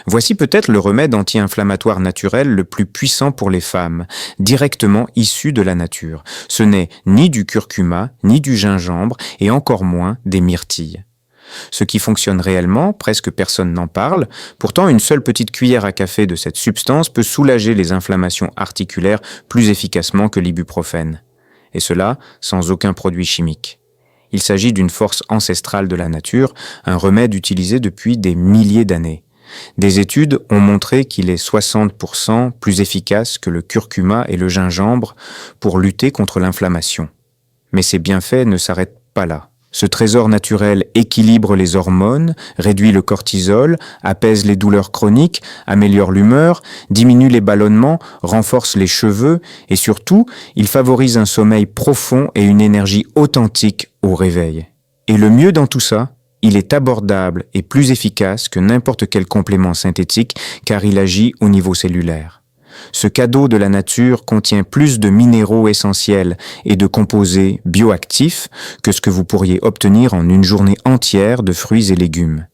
Voici peut-être le remède anti-inflammatoire naturel le plus puissant pour les femmes, directement issu de la nature. Ce n'est ni du curcuma, ni du gingembre, et encore moins des myrtilles. Ce qui fonctionne réellement, presque personne n'en parle, pourtant une seule petite cuillère à café de cette substance peut soulager les inflammations articulaires plus efficacement que l'ibuprofène. Et cela sans aucun produit chimique. Il s'agit d'une force ancestrale de la nature, un remède utilisé depuis des milliers d'années. Des études ont montré qu'il est 60% plus efficace que le curcuma et le gingembre pour lutter contre l'inflammation. Mais ces bienfaits ne s'arrêtent pas là. Ce trésor naturel équilibre les hormones, réduit le cortisol, apaise les douleurs chroniques, améliore l'humeur, diminue les ballonnements, renforce les cheveux et surtout, il favorise un sommeil profond et une énergie authentique au réveil. Et le mieux dans tout ça, il est abordable et plus efficace que n'importe quel complément synthétique car il agit au niveau cellulaire. Ce cadeau de la nature contient plus de minéraux essentiels et de composés bioactifs que ce que vous pourriez obtenir en une journée entière de fruits et légumes.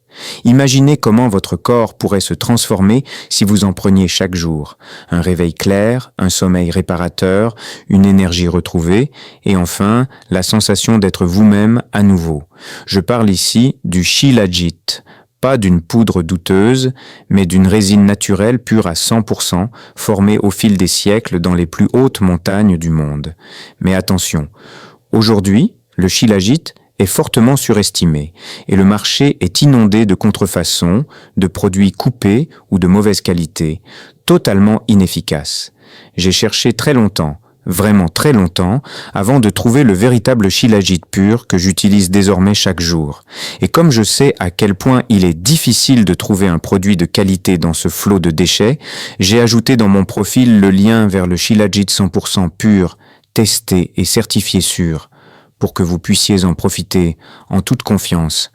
Imaginez comment votre corps pourrait se transformer si vous en preniez chaque jour. Un réveil clair, un sommeil réparateur, une énergie retrouvée et enfin la sensation d'être vous-même à nouveau. Je parle ici du Shilajit. Pas d'une poudre douteuse, mais d'une résine naturelle pure à 100%, formée au fil des siècles dans les plus hautes montagnes du monde. Mais attention, aujourd'hui, le Shilajit est fortement surestimé et le marché est inondé de contrefaçons, de produits coupés ou de mauvaise qualité, totalement inefficaces. J'ai cherché très longtemps, vraiment très longtemps, avant de trouver le véritable Shilajit pur que j'utilise désormais chaque jour. Et comme je sais à quel point il est difficile de trouver un produit de qualité dans ce flot de déchets, j'ai ajouté dans mon profil le lien vers le Shilajit 100% pur, testé et certifié sûr, pour que vous puissiez en profiter en toute confiance